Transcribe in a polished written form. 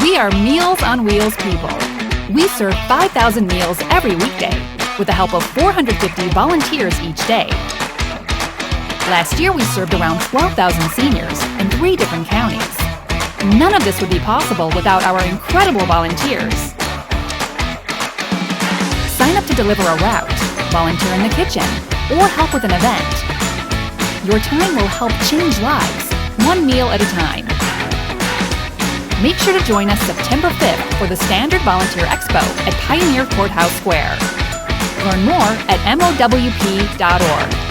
We are Meals on Wheels people. We serve 5,000 meals every weekday with the help of 450 volunteers each day. Last year, we served around 12,000 seniors in 3 different counties. None of this would be possible without our incredible volunteers. Sign up to deliver a route, volunteer in the kitchen, or help with an event. Your time will help change lives, one meal at a time. Make sure to join us September 5th for the Standard Volunteer Expo at Pioneer Courthouse Square. Learn more at MOWP.org.